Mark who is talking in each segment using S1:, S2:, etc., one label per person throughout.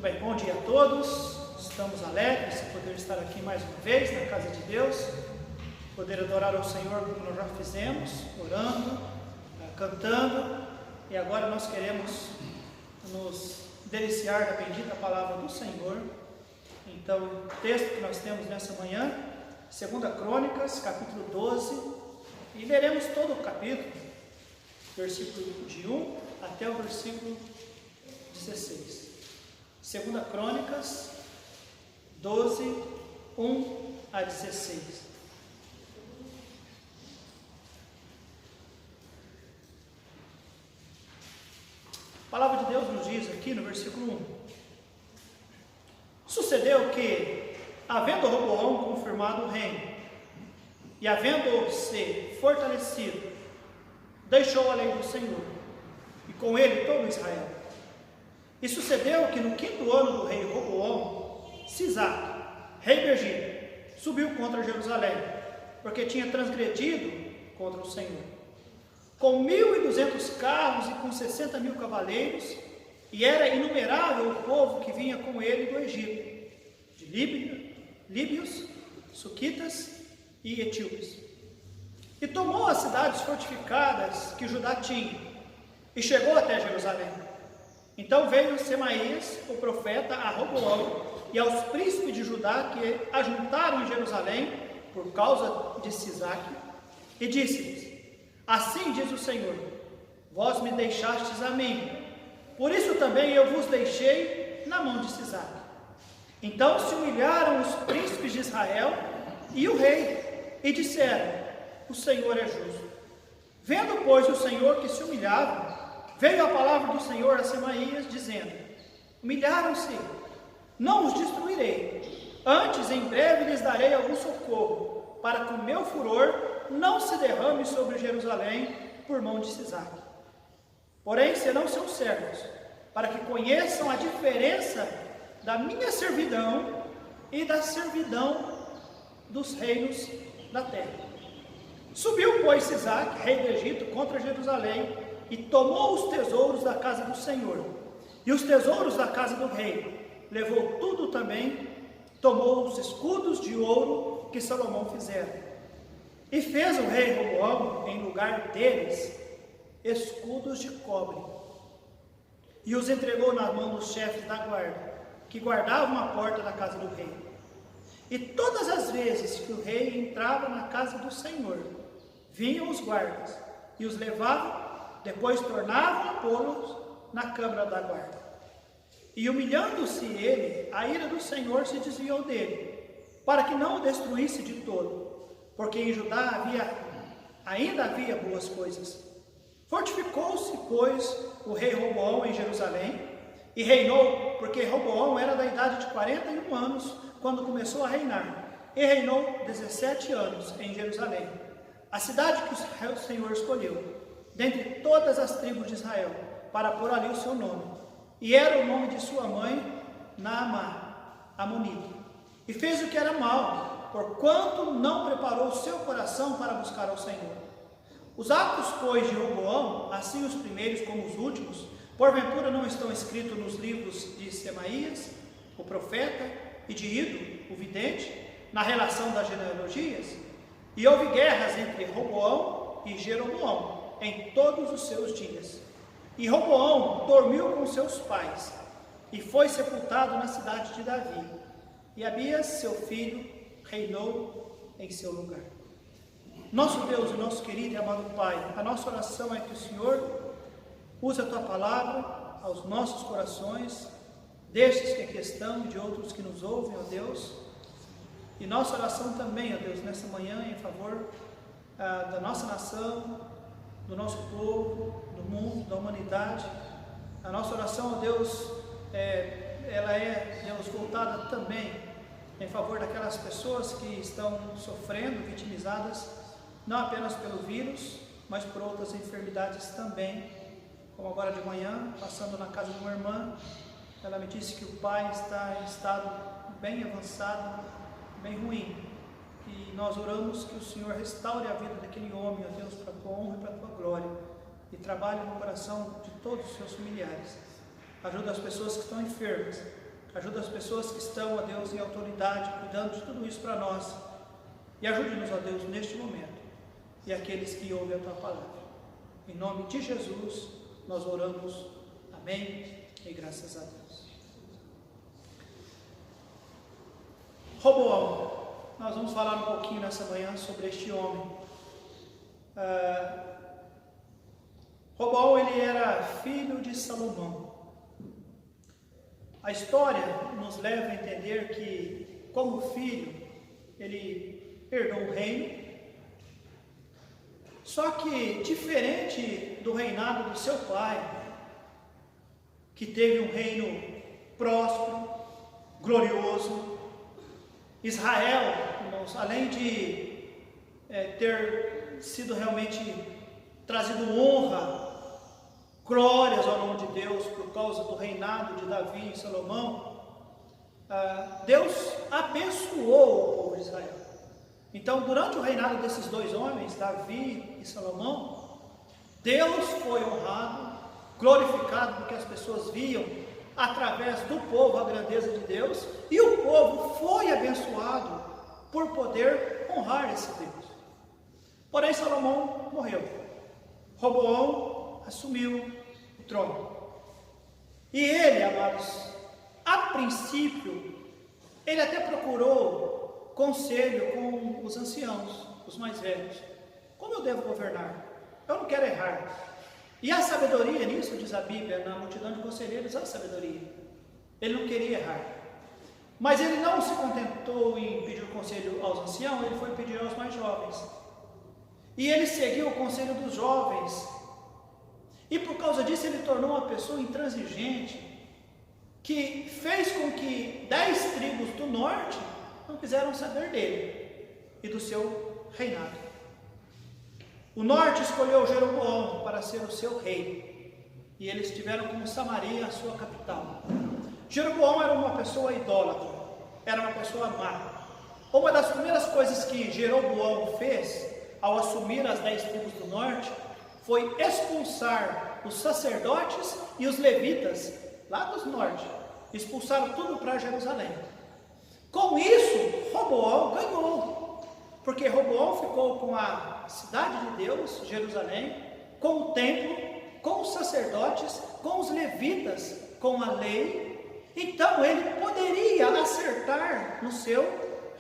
S1: bem, bom dia a todos. Estamos alegres de poder estar aqui mais uma vez na casa de Deus, poder adorar ao Senhor como nós já fizemos, orando, cantando, e agora nós queremos nos deliciar da bendita palavra do Senhor. Então, o texto que nós temos nessa manhã, 2 Crônicas, capítulo 12, e leremos todo o capítulo, versículo de 1 até o versículo 16. 2 Crônicas 12, 1 a 16. A palavra de Deus nos diz aqui no versículo 1: Sucedeu que, havendo Roboão confirmado o reino, e havendo-se fortalecido, deixou a lei do Senhor, e com ele todo Israel. E sucedeu que no 5º ano do rei Roboão, Sisaque, rei de Egito, subiu contra Jerusalém, porque tinha transgredido contra o Senhor, com 1.200 carros e com 60.000 cavaleiros, e era inumerável o povo que vinha com ele do Egito, de líbios, suquitas e etíopes. E tomou as cidades fortificadas que Judá tinha, e chegou até Jerusalém. Então veio Semaías, o profeta, a Roboão e aos príncipes de Judá que ajuntaram em Jerusalém por causa de Sisaque, e disse-lhes: Assim diz o Senhor, vós me deixastes a mim, por isso também eu vos deixei na mão de Sisaque. Então se humilharam os príncipes de Israel e o rei, e disseram: O Senhor é justo. Vendo, pois, o Senhor que se humilhavam, veio a palavra do Senhor a Semaías, dizendo: Humilharam-se, não os destruirei, antes em breve lhes darei algum socorro, para que o meu furor não se derrame sobre Jerusalém por mão de Sisaque. Porém serão seus servos, para que conheçam a diferença da minha servidão e da servidão dos reinos da terra. Subiu, pois, Sisaque, rei do Egito, contra Jerusalém, e tomou os tesouros da casa do Senhor, e os tesouros da casa do rei. Levou tudo também, tomou os escudos de ouro que Salomão fizera. E fez o rei Roboão, em lugar deles, escudos de cobre, e os entregou na mão dos chefes da guarda, que guardavam a porta da casa do rei. E todas as vezes que o rei entrava na casa do Senhor, vinham os guardas, e os levavam, depois tornavam a pô-los na câmara da guarda. E humilhando-se ele, a ira do Senhor se desviou dele, para que não o destruísse de todo, porque em Judá ainda havia boas coisas. Fortificou-se, pois, o rei Roboão em Jerusalém, e reinou, porque Roboão era da idade de 41 anos, quando começou a reinar, e reinou 17 anos em Jerusalém, a cidade que o Senhor escolheu, dentre todas as tribos de Israel, para pôr ali o seu nome. E era o nome de sua mãe, Naamá, amonita. E fez o que era mal, porquanto não preparou o seu coração para buscar ao Senhor. Os atos, pois, de Roboão, assim os primeiros como os últimos, porventura não estão escritos nos livros de Semaías, o profeta, e de Ido, o vidente, na relação das genealogias? E houve guerras entre Roboão e Jeroboão em todos os seus dias. E Roboão dormiu com seus pais, e foi sepultado na cidade de Davi. E Abias, seu filho, reinou em seu lugar. Nosso Deus e nosso querido e amado Pai, a nossa oração é que o Senhor use a Tua palavra aos nossos corações, destes que aqui estão e de outros que nos ouvem, ó Deus. E nossa oração também, ó Deus, nessa manhã, em favor da nossa nação, do nosso povo, do mundo, da humanidade. A nossa oração, ó Deus, ela é, Deus, voltada também em favor daquelas pessoas que estão sofrendo, vitimizadas, não apenas pelo vírus, mas por outras enfermidades também. Como agora de manhã, passando na casa de uma irmã, ela me disse que o pai está em estado bem avançado, bem ruim. E nós oramos que o Senhor restaure a vida daquele homem, ó Deus, para a Tua honra e para a Tua glória, e trabalhe no coração de todos os seus familiares. Ajuda as pessoas que estão enfermas, Ajuda as pessoas que estão, ó Deus, em autoridade, cuidando de tudo isso para nós. E ajude-nos, ó Deus, neste momento. E aqueles que ouvem a Tua palavra. Em nome de Jesus, nós oramos. Amém. E graças a Deus. Roboão. Nós vamos falar um pouquinho nessa manhã sobre este homem. Roboão, ele era filho de Salomão. A história nos leva a entender que, como filho, ele herdou o reino. Só que, diferente do reinado do seu pai, que teve um reino próspero, glorioso, Israel, irmãos, além de ter sido realmente trazido honra, glórias ao nome de Deus por causa do reinado de Davi e Salomão, Deus abençoou o povo de Israel. Então, durante o reinado desses dois homens, Davi e Salomão, Deus foi honrado, glorificado, porque as pessoas viam através do povo a grandeza de Deus, e o povo foi abençoado por poder honrar esse Deus. Porém, Salomão morreu. Roboão assumiu o trono. E ele, amados, a princípio, ele até procurou conselho com os anciãos, os mais velhos. Como eu devo governar? Eu não quero errar. E a sabedoria nisso, diz a Bíblia, na multidão de conselheiros, há sabedoria. Ele não queria errar. Mas ele não se contentou em pedir conselho aos anciãos, ele foi pedir aos mais jovens. E ele seguiu o conselho dos jovens. E por causa disso ele tornou uma pessoa intransigente, que fez com que 10 tribos do norte não quiseram saber dele e do seu reinado. O norte escolheu Jeroboão para ser o seu rei, e eles tiveram como Samaria a sua capital. Jeroboão era uma pessoa idólatra, era uma pessoa má. Uma das primeiras coisas que Jeroboão fez ao assumir as 10 tribos do norte foi expulsar os sacerdotes e os levitas lá do norte. Expulsaram tudo para Jerusalém. Com isso, Roboão ganhou, porque Roboão ficou com a cidade de Deus, Jerusalém, com o templo, com os sacerdotes, com os levitas, com a lei. Então ele poderia acertar no seu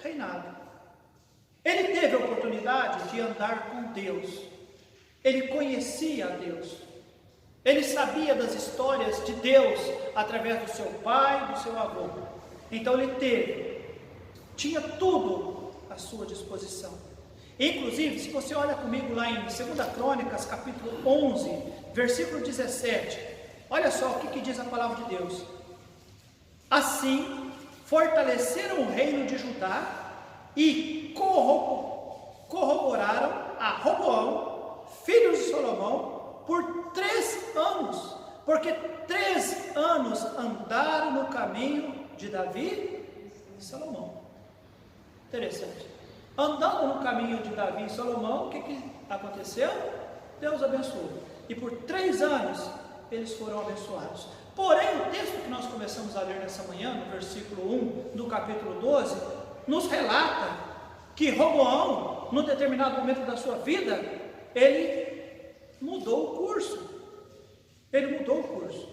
S1: reinado. Ele teve a oportunidade de andar com Deus. Ele conhecia a Deus. Ele sabia das histórias de Deus através do seu pai, do seu avô. Então ele tinha tudo à sua disposição. Inclusive, se você olha comigo lá em 2 Crônicas, capítulo 11, versículo 17, olha só o que diz a palavra de Deus. Assim, fortaleceram o reino de Judá e corroboraram a Roboão, filho de Salomão, por 3 anos, porque 3 anos andaram no caminho de Davi e Salomão. Interessante. Andando no caminho de Davi e Salomão, o que aconteceu? Deus abençoou. E por 3 anos eles foram abençoados. Porém, o texto que nós começamos a ler nessa manhã, no versículo 1 do capítulo 12, nos relata que Roboão, num determinado momento da sua vida, ele mudou o curso. Ele mudou o curso.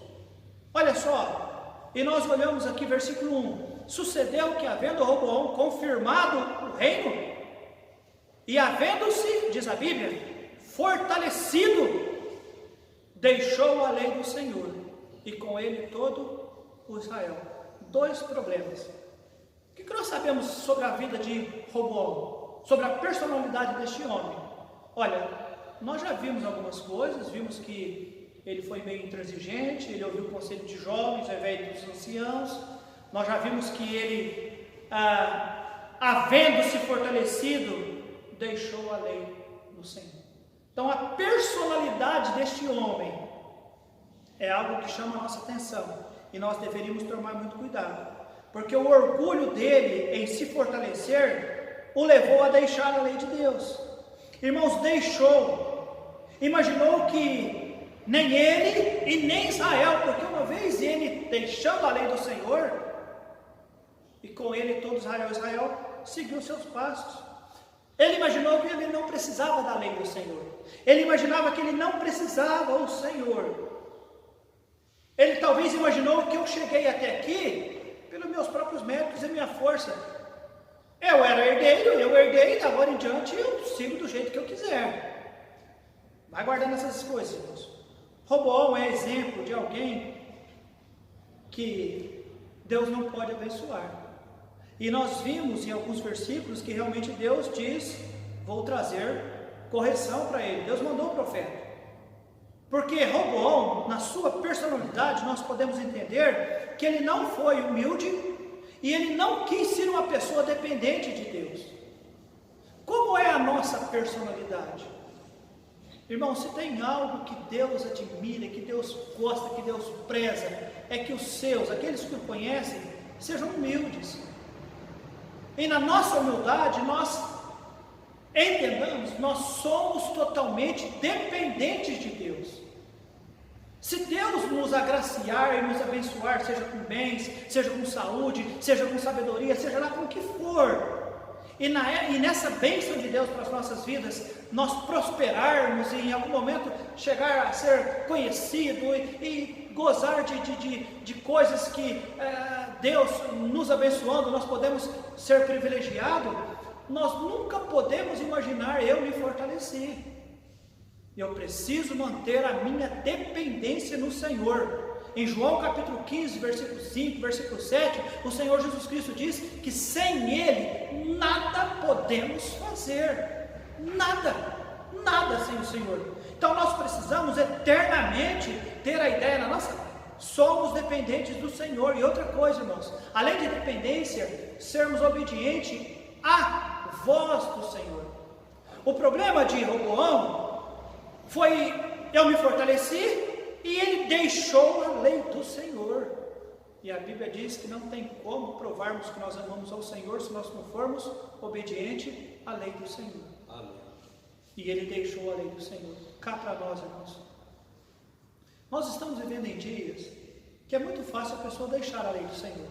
S1: Olha só, e nós olhamos aqui versículo 1. Sucedeu que, havendo Roboão confirmado o reino, e havendo-se, diz a Bíblia, fortalecido, deixou a lei do Senhor, e com ele todo o Israel. 2 problemas. O que nós sabemos sobre a vida de Roboão? Sobre a personalidade deste homem? Olha, nós já vimos algumas coisas, vimos que ele foi meio intransigente, ele ouviu o conselho de jovens ao invés dos anciãos. Nós já vimos que ele, havendo-se fortalecido, deixou a lei do Senhor. Então a personalidade deste homem é algo que chama a nossa atenção, e nós deveríamos tomar muito cuidado, porque o orgulho dele em se fortalecer o levou a deixar a lei de Deus. Irmãos, deixou, imaginou que nem ele e nem Israel, porque uma vez ele deixando a lei do Senhor, E com ele todo Israel seguiu seus passos. Ele imaginou que ele não precisava da lei do Senhor. Ele imaginava que ele não precisava do Senhor. Ele talvez imaginou que eu cheguei até aqui pelos meus próprios méritos e minha força. Eu era herdeiro, eu herdei, da agora em diante eu sigo do jeito que eu quiser. Vai guardando essas coisas, irmãos. Roboão é exemplo de alguém que Deus não pode abençoar. E nós vimos em alguns versículos que realmente Deus diz: vou trazer correção para ele. Deus mandou o profeta. Porque Roboão, na sua personalidade, nós podemos entender que ele não foi humilde e ele não quis ser uma pessoa dependente de Deus. Como é a nossa personalidade? Irmão, se tem algo que Deus admira, que Deus gosta, que Deus preza, é que os seus, aqueles que o conhecem, sejam humildes. E na nossa humildade, nós entendamos, nós somos totalmente dependentes de Deus. Se Deus nos agraciar e nos abençoar, seja com bens, seja com saúde, seja com sabedoria, seja lá com o que for, e nessa bênção de Deus para as nossas vidas, nós prosperarmos e em algum momento chegar a ser conhecido e gozar de coisas que Deus nos abençoando, nós podemos ser privilegiados, nós nunca podemos imaginar eu me fortalecer. Eu preciso manter a minha dependência no Senhor. Em João capítulo 15, versículo 5, versículo 7, o Senhor Jesus Cristo diz que sem Ele nada podemos fazer. Nada sem o Senhor. Então nós precisamos eternamente ter a ideia na nossa, somos dependentes do Senhor. E outra coisa, irmãos, além de dependência, sermos obedientes à voz do Senhor. O problema de Roboão foi: eu me fortaleci e ele deixou a lei do Senhor. E a Bíblia diz que não tem como provarmos que nós amamos ao Senhor se nós não formos obedientes à lei do Senhor. Amém. E ele deixou a lei do Senhor. Cá para nós, irmãos, nós estamos vivendo em dias que é muito fácil a pessoa deixar a lei do Senhor,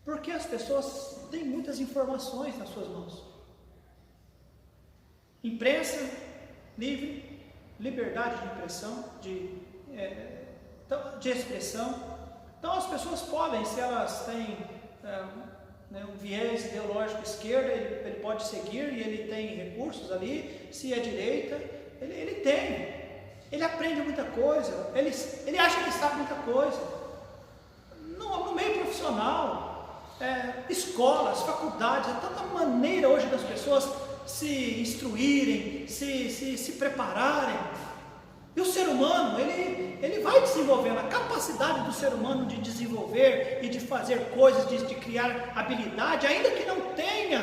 S1: porque as pessoas têm muitas informações nas suas mãos. Imprensa livre, liberdade de impressão, de expressão. Então as pessoas podem, se elas têm um viés ideológico esquerdo, ele pode seguir e ele tem recursos ali. Se é direita, ele tem. Ele aprende muita coisa, ele acha que sabe muita coisa. No meio profissional, escolas, faculdades, há tanta maneira hoje das pessoas se instruírem, se prepararem. E o ser humano, ele vai desenvolvendo. A capacidade do ser humano de desenvolver e de fazer coisas, de criar habilidade, ainda que não tenha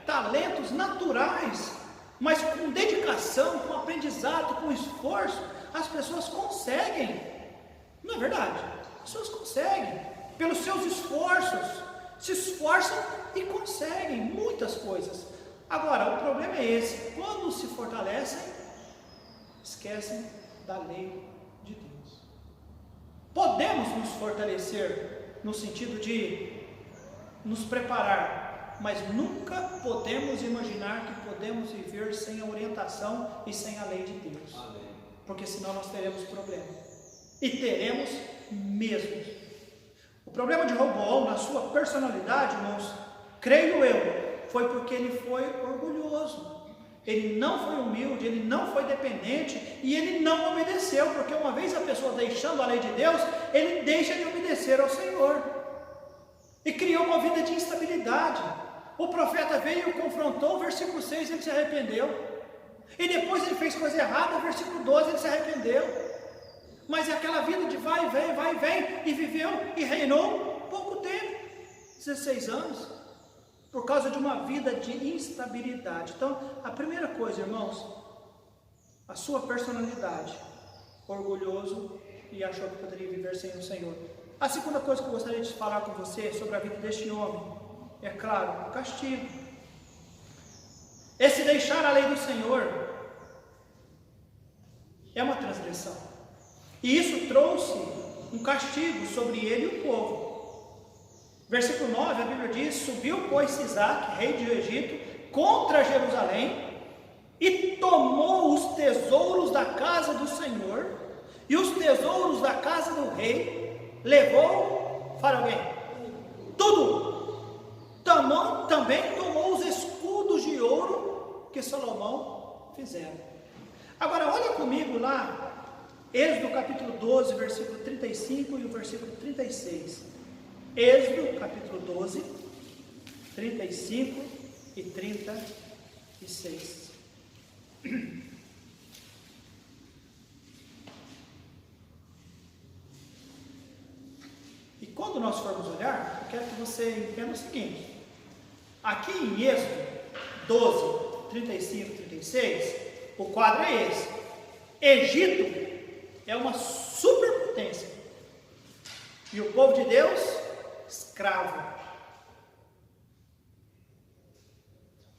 S1: talentos naturais, mas com dedicação, com aprendizado, com esforço, as pessoas conseguem. Não é verdade? As pessoas conseguem, pelos seus esforços, se esforçam e conseguem muitas coisas. Agora, o problema é esse: quando se fortalecem, esquecem da lei de Deus. Podemos nos fortalecer no sentido de nos preparar, mas nunca podemos imaginar que podemos viver sem a orientação e sem a lei de Deus. Amém. Porque senão nós teremos problema. E teremos mesmo. O problema de Roboão, na sua personalidade, irmãos, creio eu, foi porque ele foi orgulhoso. Ele não foi humilde, ele não foi dependente e ele não obedeceu, porque uma vez a pessoa deixando a lei de Deus, ele deixa de obedecer ao Senhor e criou uma vida de instabilidade. O profeta veio e o confrontou, versículo 6 ele se arrependeu, e depois ele fez coisa errada, versículo 12 ele se arrependeu, mas é aquela vida de vai e vem, e viveu e reinou pouco tempo, 16 anos, por causa de uma vida de instabilidade. Então, a primeira coisa, irmãos, a sua personalidade, orgulhoso e achou que poderia viver sem o Senhor. A segunda coisa que eu gostaria de falar com você sobre a vida deste homem, é claro, o castigo. Esse deixar a lei do Senhor é uma transgressão, e isso trouxe um castigo sobre ele e o povo. Versículo 9, a Bíblia diz: subiu, pois, Sisaque, rei do Egito, contra Jerusalém, e tomou os tesouros da casa do Senhor, e os tesouros da casa do rei, levou, fala alguém, tudo. Também tomou os escudos de ouro que Salomão fizera. Agora olha comigo lá, Êxodo capítulo 12, versículo 35 e o versículo 36. Êxodo capítulo 12, 35 e 36. E quando nós formos olhar, eu quero que você entenda o seguinte: aqui em Êxodo 12, 35 e 36, o quadro é esse. Egito é uma superpotência e o povo de Deus escravo.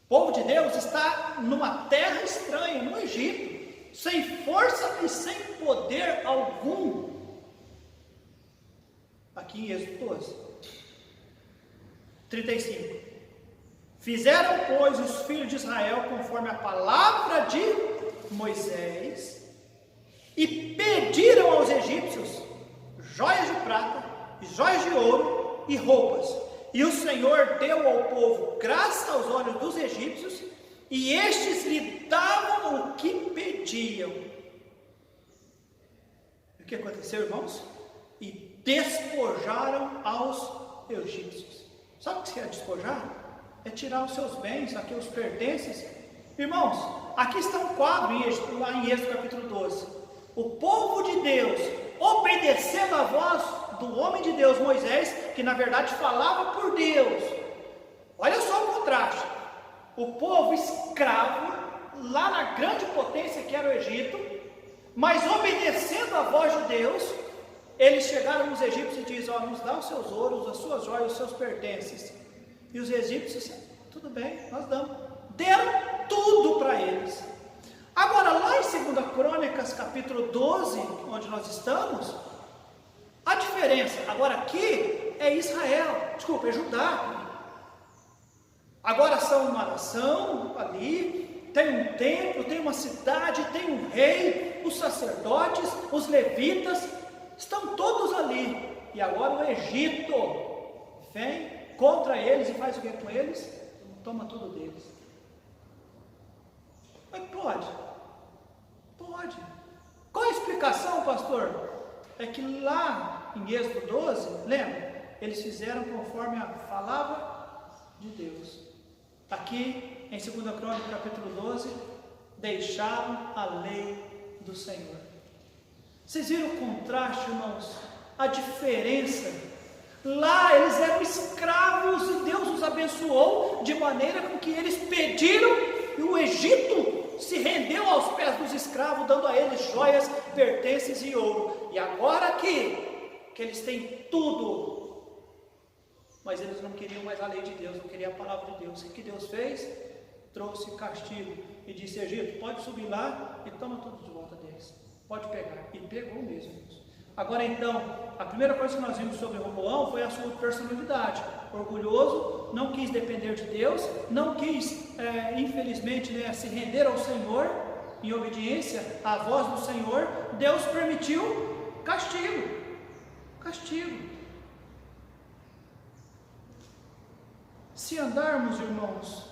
S1: O povo de Deus está numa terra estranha, no Egito, sem força e sem poder algum. Aqui em Êxodo 12, 35. Fizeram, pois, os filhos de Israel conforme a palavra de Moisés, e pediram aos egípcios joias de prata, joias de ouro e roupas. E o Senhor deu ao povo graça aos olhos dos egípcios, e estes lhe davam o que pediam. O que aconteceu, irmãos? E despojaram aos egípcios. Sabe o que é despojar? É tirar os seus bens, aqui os pertences. Irmãos, aqui está um quadro lá em Êxodo capítulo 12. O povo de Deus, obedecendo a voz do homem de Deus, Moisés, que na verdade falava por Deus. Olha só o contraste. O povo escravo, lá na grande potência que era o Egito, mas obedecendo a voz de Deus, eles chegaram nos egípcios e dizem: nos dá os seus ouros, as suas joias, os seus pertences. E os egípcios, tudo bem, nós damos. Deram tudo para eles. Agora, lá em 2 Crônicas, capítulo 12, onde nós estamos, a diferença, agora aqui é Israel, desculpa, é Judá. Agora são uma nação ali, tem um templo, tem uma cidade, tem um rei, os sacerdotes, os levitas, estão todos ali. E agora o Egito vem contra eles e faz o que com eles? Toma tudo deles. Mas pode? Pode. Qual a explicação, pastor? É que lá em Êxodo 12, lembra? Eles fizeram conforme a palavra de Deus. Aqui em 2 Crônicas capítulo 12, deixaram a lei do Senhor. Vocês viram o contraste, irmãos? A diferença. Lá eles eram escravos e Deus os abençoou de maneira com que eles pediram, e o Egito se rendeu aos pés dos escravos, dando a eles joias, pertences e ouro. E agora que eles têm tudo, mas eles não queriam mais a lei de Deus, não queriam a palavra de Deus. O que Deus fez? Trouxe castigo e disse: Egito, pode subir lá e toma tudo de volta deles, pode pegar. E pegou mesmo. Agora então, a primeira coisa que nós vimos sobre Roboão foi a sua personalidade. Orgulhoso, não quis depender de Deus, não quis, infelizmente, se render ao Senhor, em obediência à voz do Senhor. Deus permitiu castigo. Se andarmos, irmãos,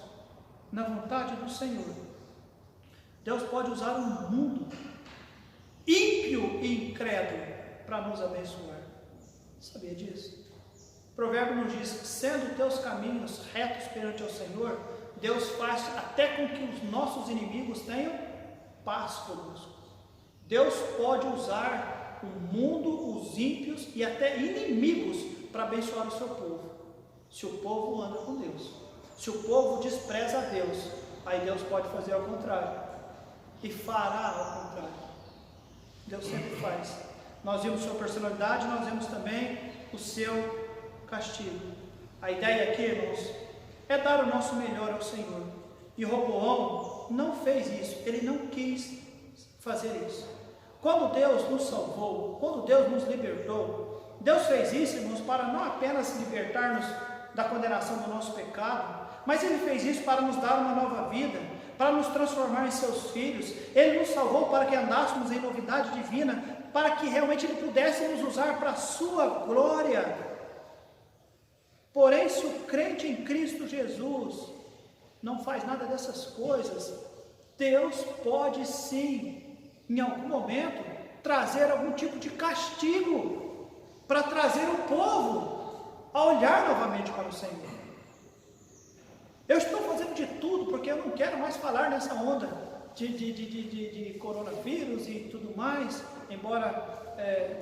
S1: na vontade do Senhor, Deus pode usar um mundo ímpio e incrédulo para nos abençoar. Sabia disso? O provérbio nos diz: sendo teus caminhos retos perante o Senhor, Deus faz até com que os nossos inimigos tenham paz conosco. Deus pode usar o mundo, os ímpios e até inimigos para abençoar o seu povo, se o povo anda com Deus. Se o povo despreza a Deus, aí Deus pode fazer ao contrário, e fará ao contrário. Deus sempre faz. Nós vimos sua personalidade, nós vemos também o seu castigo. A ideia aqui, irmãos, é dar o nosso melhor ao Senhor. E Roboão não fez isso, ele não quis fazer isso. Quando Deus nos salvou, quando Deus nos libertou, Deus fez isso, irmãos, para não apenas libertar-nos da condenação do nosso pecado, mas Ele fez isso para nos dar uma nova vida, para nos transformar em seus filhos. Ele nos salvou para que andássemos em novidade divina, para que realmente Ele pudesse nos usar para a sua glória. Porém, se o crente em Cristo Jesus não faz nada dessas coisas, Deus pode sim, em algum momento, trazer algum tipo de castigo, para trazer o povo a olhar novamente para o Senhor. Eu estou fazendo de tudo, porque eu não quero mais falar nessa onda de coronavírus e tudo mais, embora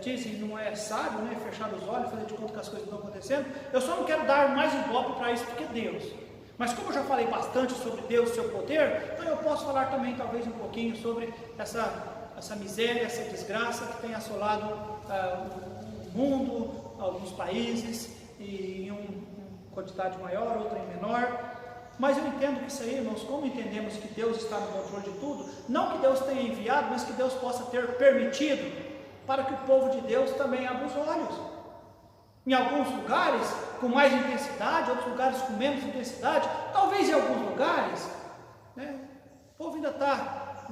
S1: dizem não é sábio, né, fechar os olhos, fazer de conta que as coisas estão acontecendo. Eu só não quero dar mais ibope para isso do que Deus. Mas como eu já falei bastante sobre Deus e seu poder, então eu posso falar também talvez um pouquinho sobre essa miséria, essa desgraça que tem assolado o mundo, alguns países, e em uma quantidade maior, outra em menor. Mas eu entendo que isso aí, irmãos, como entendemos que Deus está no controle de tudo, não que Deus tenha enviado, mas que Deus possa ter permitido, para que o povo de Deus também abra os olhos. Em alguns lugares com mais intensidade, outros lugares com menos intensidade, talvez em alguns lugares, né, o povo ainda está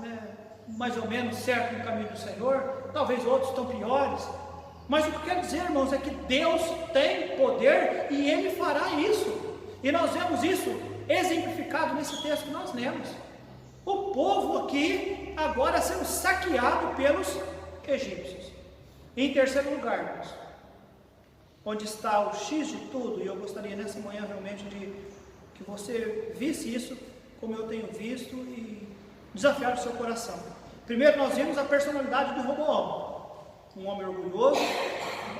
S1: mais ou menos certo no caminho do Senhor, talvez outros estão piores. Mas o que eu quero dizer, irmãos, é que Deus tem poder e Ele fará isso. E nós vemos isso exemplificado nesse texto que nós lemos. O povo aqui agora sendo saqueado pelos egípcios. Em terceiro lugar, irmãos, onde está o X de tudo, e eu gostaria nessa manhã realmente de que você visse isso como eu tenho visto e desafiar o seu coração. Primeiro nós vimos a personalidade de Roboão, um homem orgulhoso,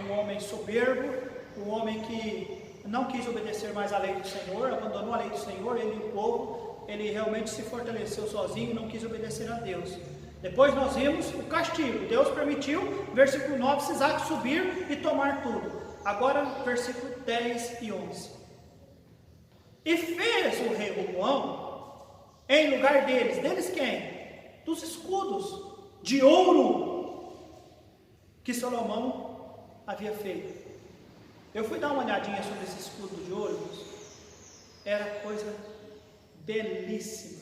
S1: um homem soberbo, um homem que não quis obedecer mais à lei do Senhor, abandonou a lei do Senhor, ele e o povo, ele realmente se fortaleceu sozinho e não quis obedecer a Deus. Depois nós vimos o castigo, Deus permitiu, versículo 9, Sisaque subir e tomar tudo. Agora, versículo 10 e 11. E fez o rei Roboão, em lugar deles quem? Dos escudos de ouro que Salomão havia feito. Eu fui dar uma olhadinha sobre esse escudo de ouro, era coisa belíssima.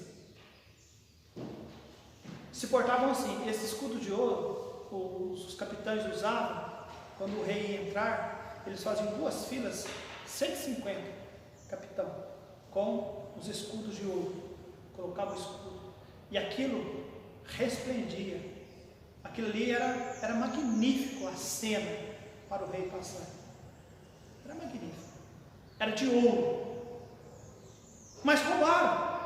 S1: Se portavam assim, esse escudo de ouro, os capitães usavam, quando o rei ia entrar, eles faziam duas filas, 150 capitão, com os escudos de ouro, colocavam o escudo, e aquilo resplendia, aquilo ali era magnífico, a cena para o rei passar, era magnífico, era de ouro, mas roubaram.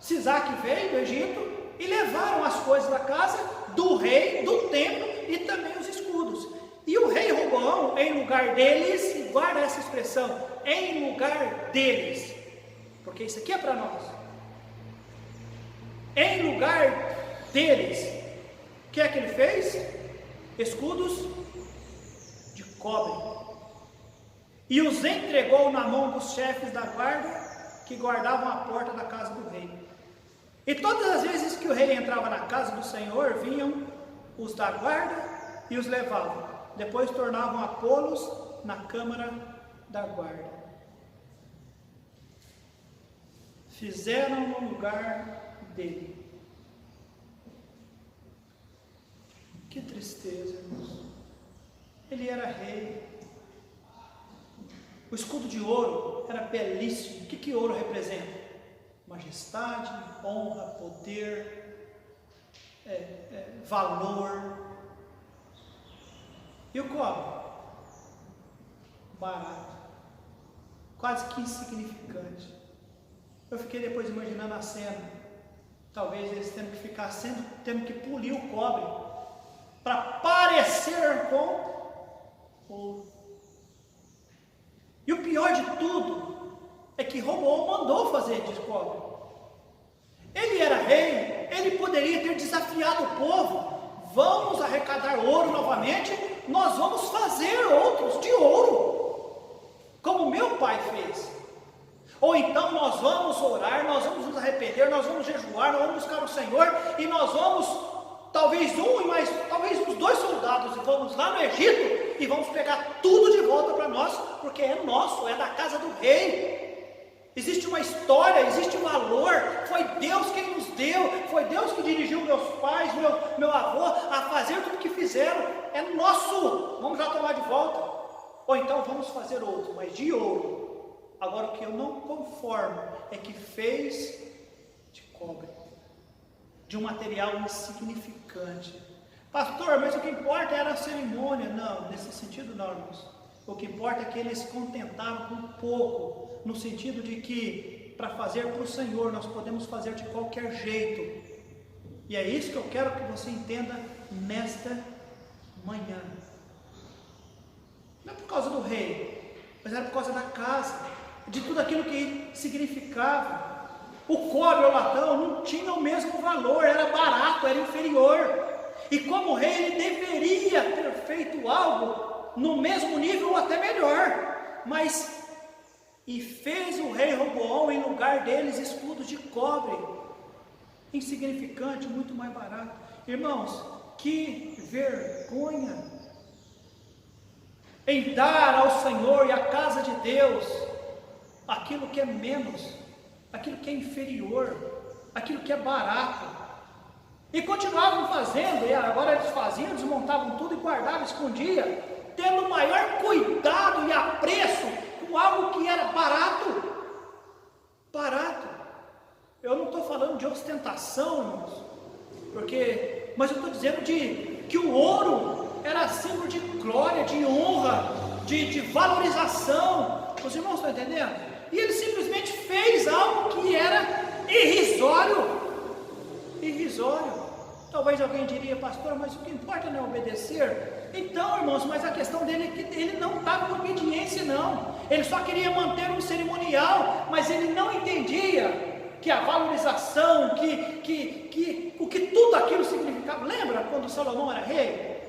S1: Sisaque veio do Egito e levaram as coisas da casa do rei, do templo e também os escudos. E o rei Roboão, em lugar deles, guarda essa expressão, em lugar deles, porque isso aqui é para nós. Em lugar deles, o que é que ele fez? Escudos de cobre. E os entregou na mão dos chefes da guarda, que guardavam a porta da casa do rei. E todas as vezes que o rei entrava na casa do Senhor, vinham os da guarda e os levavam. Depois tornavam a pô-los na câmara da guarda. Fizeram no lugar dele. Que tristeza, irmãos. Ele era rei. O escudo de ouro era belíssimo. O que ouro representa? Majestade, honra, poder, valor. E o cobre? Barato, quase que insignificante. Eu fiquei depois imaginando a cena, talvez eles tendo que polir o cobre para parecer com ouro. E o pior de tudo é que Roboão mandou fazer de cobre. Ele era rei, ele poderia ter desafiado o povo. Vamos arrecadar ouro novamente, nós vamos fazer outros de ouro, como meu pai fez. Ou então nós vamos orar, nós vamos nos arrepender, nós vamos jejuar, nós vamos buscar o Senhor, e nós vamos, talvez uns 2 soldados, e vamos lá no Egito, e vamos pegar tudo de volta para nós, porque é nosso, é da casa do rei. Existe uma história, existe um valor, foi Deus quem nos deu, foi Deus que dirigiu meus pais, meu avô a fazer tudo que fizeram, é nosso, vamos já tomar de volta, ou então vamos fazer outro, mas de ouro. Agora o que eu não conformo é que fez de cobre, de um material insignificante. Pastor, mas o que importa era a cerimônia. Não, nesse sentido não, irmãos. O que importa é que eles se contentaram com pouco, no sentido de que para fazer para o Senhor nós podemos fazer de qualquer jeito. E é isso que eu quero que você entenda nesta manhã. Não é por causa do rei, mas era por causa da casa, de tudo aquilo que significava. O cobre ou latão não tinha o mesmo valor, era barato, era inferior. E como rei ele deveria ter feito algo no mesmo nível ou até melhor, mas e fez o rei Roboão em lugar deles escudos de cobre, insignificante, muito mais barato. Irmãos, que vergonha em dar ao Senhor e à casa de Deus aquilo que é menos, aquilo que é inferior, aquilo que é barato. E continuavam fazendo, e agora eles faziam, desmontavam tudo e guardavam, escondiam, tendo o maior cuidado e apreço com algo que era barato. Barato. Eu não estou falando de ostentação, irmãos, mas eu estou dizendo que o ouro era símbolo de glória, de honra, de valorização. Os irmãos estão entendendo? E ele simplesmente fez algo que era irrisório. Irrisório. Talvez alguém diria, pastor, mas o que importa não é obedecer. Então, irmãos, mas a questão dele é que ele não estava em obediência, não. Ele só queria manter um cerimonial, mas ele não entendia que a valorização, o que tudo aquilo significava. Lembra quando Salomão era rei?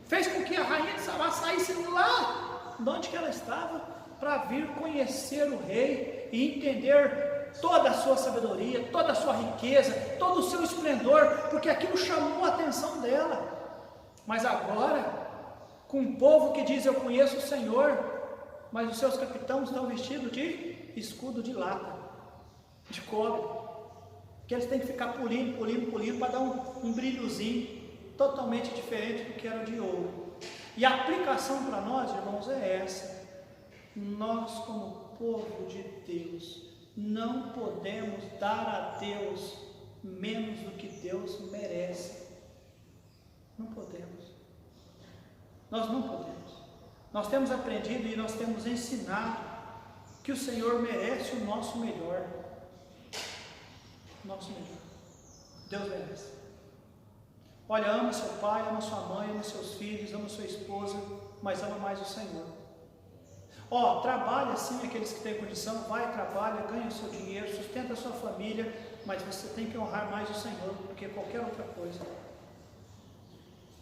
S1: Fez com que a rainha de Sabá saísse lá de onde que ela estava, para vir conhecer o rei e entender toda a sua sabedoria, toda a sua riqueza, todo o seu esplendor, porque aquilo chamou a atenção dela. Mas agora, com um povo que diz, eu conheço o Senhor, mas os seus capitães estão vestidos de escudo de lata, de cobre, que eles têm que ficar polindo, para dar um brilhozinho, totalmente diferente do que era de ouro. E a aplicação para nós, irmãos, é essa. Nós, como povo de Deus, não podemos dar a Deus menos do que Deus merece. Não podemos. Nós não podemos. Nós temos aprendido e nós temos ensinado que o Senhor merece o nosso melhor. O nosso melhor. Deus merece. Olha, ama seu pai, ama sua mãe, ama seus filhos, ama sua esposa, mas ama mais o Senhor. Trabalha sim, aqueles que têm condição, vai, trabalha, ganha o seu dinheiro, sustenta a sua família, mas você tem que honrar mais o Senhor do que qualquer outra coisa.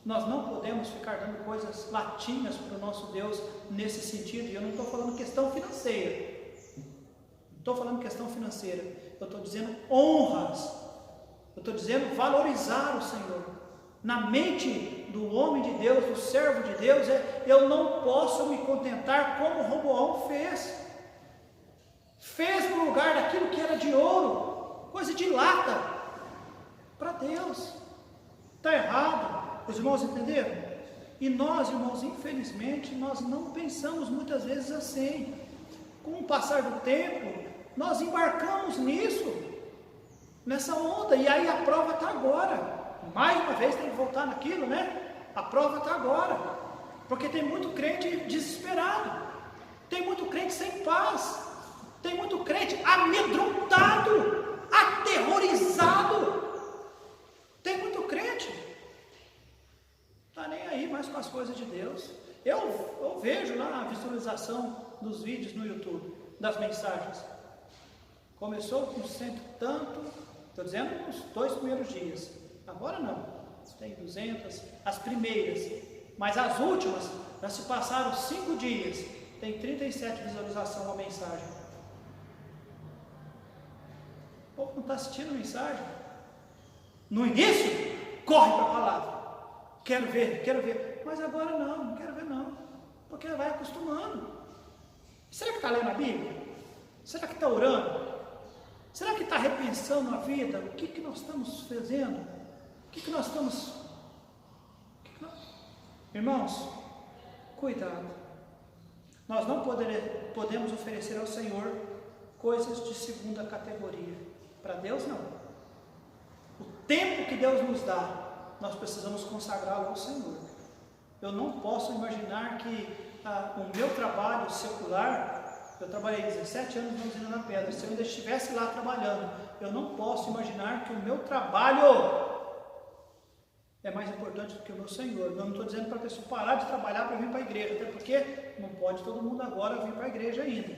S1: Nós não podemos ficar dando coisas latinhas para o nosso Deus nesse sentido, e eu não estou falando questão financeira, eu estou dizendo honras, eu estou dizendo valorizar o Senhor. Na mente do homem de Deus, do servo de Deus, eu não posso me contentar como Roboão fez no lugar daquilo que era de ouro, coisa de lata, para Deus. Está errado. Os irmãos entenderam? E nós, irmãos, infelizmente, nós não pensamos muitas vezes assim. Com o passar do tempo, nós embarcamos nessa onda, e aí a prova está agora. Mais uma vez tem que voltar naquilo, né? A prova está agora, porque tem muito crente desesperado, tem muito crente sem paz, tem muito crente amedrontado, aterrorizado, tem muito crente, está nem aí mais com as coisas de Deus. Eu vejo lá a visualização dos vídeos no YouTube, das mensagens, começou com 100 e tanto, estou dizendo nos 2 primeiros dias. Agora não, tem 200, as primeiras, mas as últimas, já se passaram 5 dias, tem 37 visualizações uma mensagem. O povo não está assistindo a mensagem. No início, corre para a palavra. quero ver, mas agora não quero ver não, porque vai acostumando. Será que está lendo a Bíblia? Será que está orando? Será que está repensando a vida? O que nós estamos fazendo? O que nós estamos... Irmãos, cuidado. Nós não podemos oferecer ao Senhor coisas de segunda categoria. Para Deus, não. O tempo que Deus nos dá, nós precisamos consagrá-lo ao Senhor. Eu não posso imaginar que o meu trabalho secular... Eu trabalhei 17 anos na usina da pedra. Se eu ainda estivesse lá trabalhando, eu não posso imaginar que o meu trabalho é mais importante do que o meu Senhor. Eu não estou dizendo para a pessoa parar de trabalhar para vir para a igreja, até porque não pode todo mundo agora vir para a igreja ainda.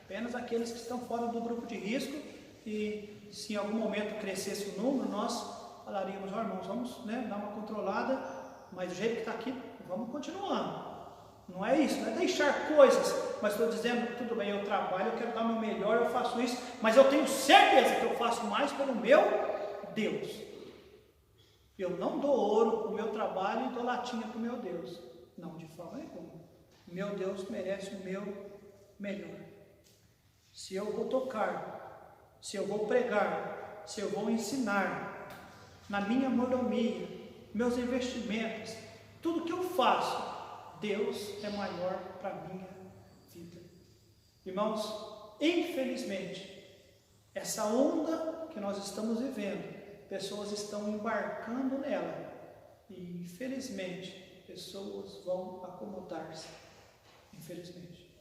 S1: Apenas aqueles que estão fora do grupo de risco, e se em algum momento crescesse o número, nós falaríamos, irmãos, vamos dar uma controlada, mas do jeito que está aqui, vamos continuando. Não é isso, não é deixar coisas, mas estou dizendo, tudo bem, eu trabalho, eu quero dar o meu melhor, eu faço isso, mas eu tenho certeza que eu faço mais pelo meu Deus. Eu não dou ouro para o meu trabalho e dou latinha para o meu Deus. Não, de forma nenhuma. Meu Deus merece o meu melhor. Se eu vou tocar, se eu vou pregar, se eu vou ensinar, na minha mordomia, meus investimentos, tudo que eu faço, Deus é maior para a minha vida. Irmãos, infelizmente, essa onda que nós estamos vivendo, pessoas estão embarcando nela, e infelizmente, pessoas vão acomodar-se, infelizmente.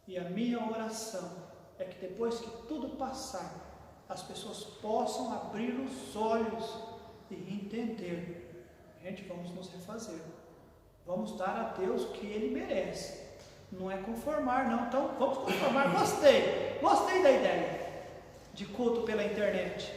S1: E a minha oração é que depois que tudo passar, as pessoas possam abrir os olhos e entender. Gente, vamos nos refazer. Vamos dar a Deus o que Ele merece. Não é conformar, não. Então, vamos conformar. Gostei da ideia de culto pela internet.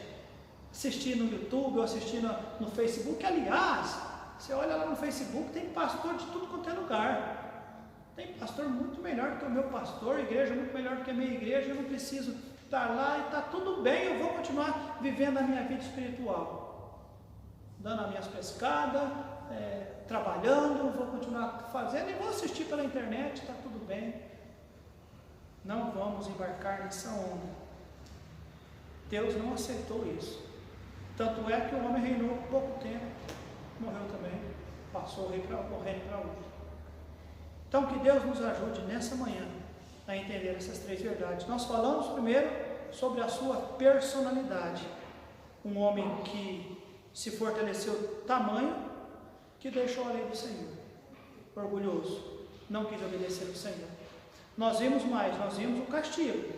S1: Assistir no YouTube ou assistir no Facebook. Aliás, você olha lá no Facebook, tem pastor de tudo quanto é lugar. Tem pastor muito melhor do que o meu pastor, igreja muito melhor do que a minha igreja. Eu não preciso estar lá e está tudo bem. Eu vou continuar vivendo a minha vida espiritual, dando as minhas pescadas, trabalhando, vou continuar fazendo e vou assistir pela internet, está tudo bem. Não vamos embarcar nessa onda. Deus não aceitou isso. Tanto é que o homem reinou por pouco tempo, morreu também, passou o reino para outro. Então que Deus nos ajude nessa manhã a entender essas três verdades. Nós falamos primeiro sobre a sua personalidade. Um homem que se fortaleceu tamanho que deixou a lei do Senhor, orgulhoso, não quis obedecer ao Senhor. Nós vimos o castigo.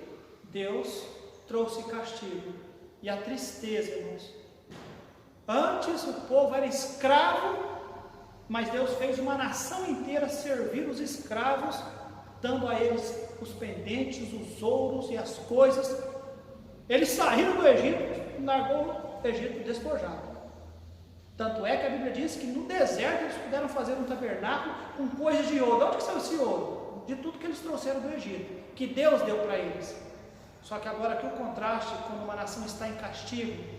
S1: Deus trouxe castigo e a tristeza, irmãos. Antes o povo era escravo, mas Deus fez uma nação inteira servir os escravos, dando a eles os pendentes, os ouros e as coisas. Eles saíram do Egito, largou o Egito despojado. Tanto é que a Bíblia diz que no deserto eles puderam fazer um tabernáculo com coisas de ouro. De onde que saiu esse ouro? De tudo que eles trouxeram do Egito, que Deus deu para eles. Só que agora que o contraste, quando uma nação está em castigo,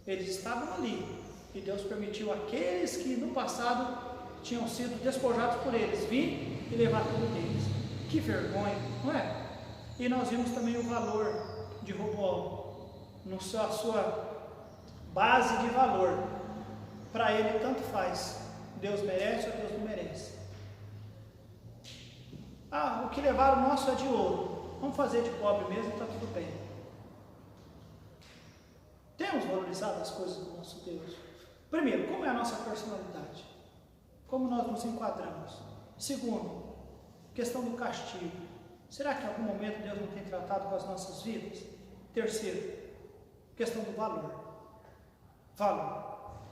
S1: eles estavam ali, e Deus permitiu aqueles que no passado tinham sido despojados por eles, vir e levar tudo deles. Que vergonha, não é? E nós vimos também o valor de Roboão, a sua base de valor. Para ele tanto faz, Deus merece ou Deus não merece. O que levaram o nosso é de ouro, vamos fazer de cobre mesmo, está tudo bem. Temos valorizado as coisas do nosso Deus? Primeiro, como é a nossa personalidade? Como nós nos enquadramos? Segundo, questão do castigo. Será que em algum momento Deus não tem tratado com as nossas vidas? Terceiro, questão do valor. Valor.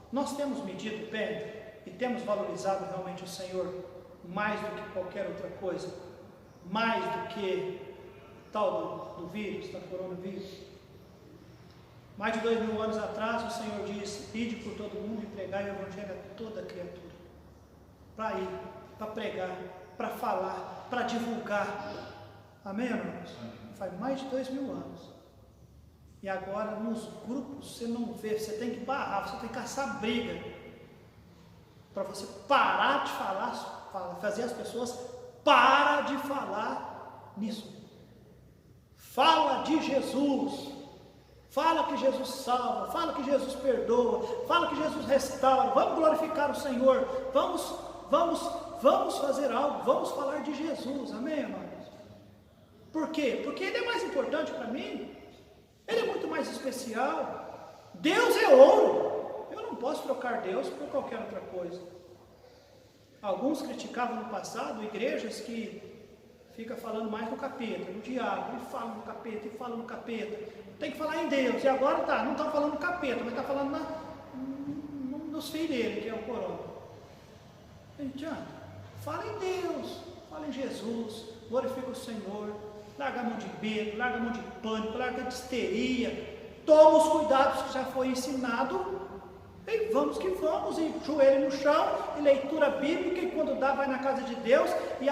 S1: Nós temos medido bem e temos valorizado realmente o Senhor mais do que qualquer outra coisa, mais do que tal do vírus, da coronavírus. Mais de 2000 anos atrás o Senhor disse: ide por todo mundo e pregai o Evangelho a toda criatura. Para ir, para pregar, para falar, para divulgar. Amém, irmãos? Faz mais de 2000 anos. E agora nos grupos você não vê, você tem que barrar, você tem que caçar briga para você parar de falar, fazer as pessoas parar de falar nisso. Fala de Jesus, fala que Jesus salva, fala que Jesus perdoa, fala que Jesus restaura. Vamos glorificar o Senhor, vamos fazer algo, vamos falar de Jesus, amém, amados? Por quê? Porque Ele é mais importante para mim, Ele é muito mais especial. Deus é ouro, eu não posso trocar Deus por qualquer outra coisa. Alguns criticavam no passado igrejas que fica falando mais no capeta, no diabo, e fala no capeta, e fala no capeta. Tem que falar em Deus, e agora não estão falando no capeta, mas está falando nos filhos dele, que é o corona. Entende? Fala em Deus, fala em Jesus, glorifica o Senhor, larga a mão de medo, larga a mão de pânico, larga a histeria, toma os cuidados que já foi ensinado, e vamos que vamos, e joelho no chão, e leitura bíblica, e quando dá, vai na casa de Deus, e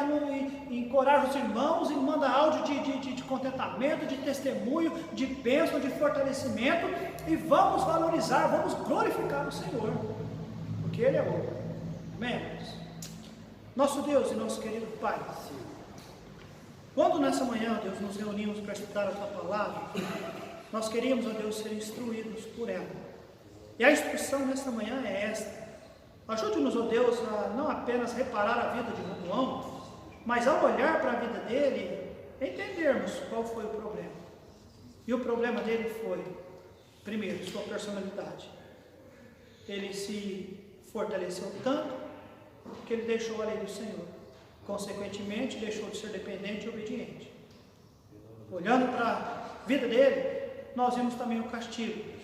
S1: encoraja os irmãos, e manda áudio de contentamento, de testemunho, de bênção, de fortalecimento, e vamos valorizar, vamos glorificar o Senhor, porque Ele é bom. Amém? Nosso Deus e nosso querido Pai, quando nessa manhã, Deus, nos reunimos para estudar a Tua Palavra, nós queríamos, ó Deus, ser instruídos por ela. E a instrução nesta manhã é esta: ajude-nos, ó Deus, a não apenas reparar a vida de Roboão, mas ao olhar para a vida dele, entendermos qual foi o problema. E o problema dele foi, primeiro, sua personalidade. Ele se fortaleceu tanto que ele deixou a lei do Senhor, consequentemente deixou de ser dependente e obediente. Olhando para a vida dele, nós vimos também o castigo,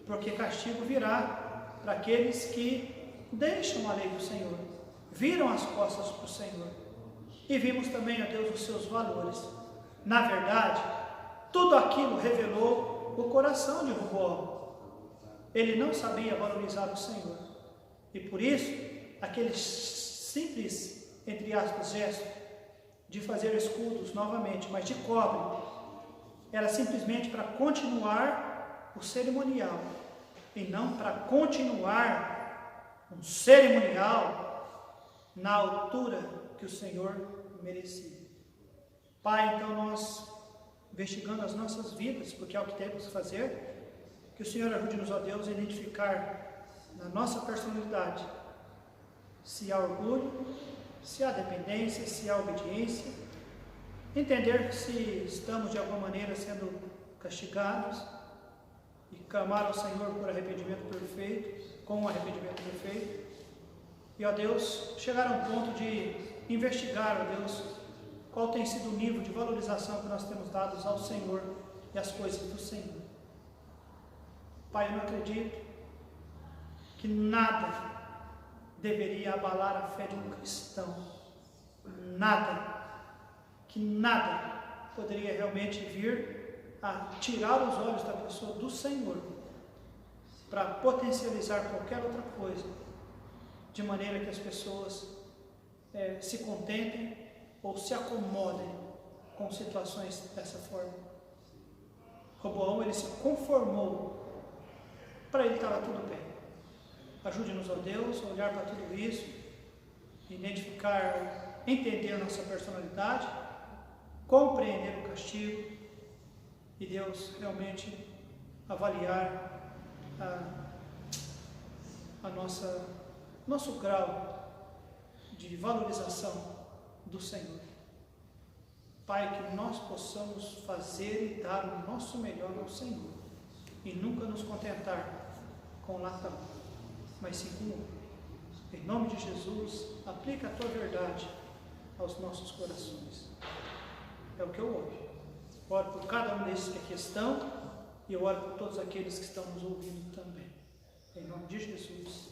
S1: porque castigo virá para aqueles que deixam a lei do Senhor, viram as costas para o Senhor. E vimos também, ó Deus, os seus valores. Na verdade, tudo aquilo revelou o coração de Roboão. Ele não sabia valorizar o Senhor, e por isso aquele simples, entre aspas, gesto de fazer escudos novamente, mas de cobre, era simplesmente para continuar o cerimonial, e não para continuar um cerimonial na altura que o Senhor merecia. Pai, então nós, investigando as nossas vidas, porque é o que temos que fazer, que o Senhor ajude-nos, ó Deus, a identificar na nossa personalidade se há orgulho, se há dependência, se há obediência, entender se estamos de alguma maneira sendo castigados e clamar ao Senhor por arrependimento perfeito, com um arrependimento perfeito, e ó Deus, chegar a um ponto de investigar, ó Deus, qual tem sido o nível de valorização que nós temos dado ao Senhor e às coisas do Senhor. Pai, eu não acredito que nada deveria abalar a fé de um cristão, que nada poderia realmente vir a tirar os olhos da pessoa do Senhor para potencializar qualquer outra coisa, de maneira que as pessoas se contentem ou se acomodem com situações dessa forma. Roboão, ele se conformou, para ele estava tudo bem. Ajude-nos, ó Deus, a olhar para tudo isso, identificar, entender nossa personalidade, compreender o castigo e, Deus, realmente avaliar nosso grau de valorização do Senhor. Pai, que nós possamos fazer e dar o nosso melhor ao Senhor e nunca nos contentar com latão, mas sim com o outro. Em nome de Jesus, aplica a Tua verdade aos nossos corações. É o que eu oro. Oro por cada um desses que aqui estão e eu oro por todos aqueles que estão nos ouvindo também. Em nome de Jesus.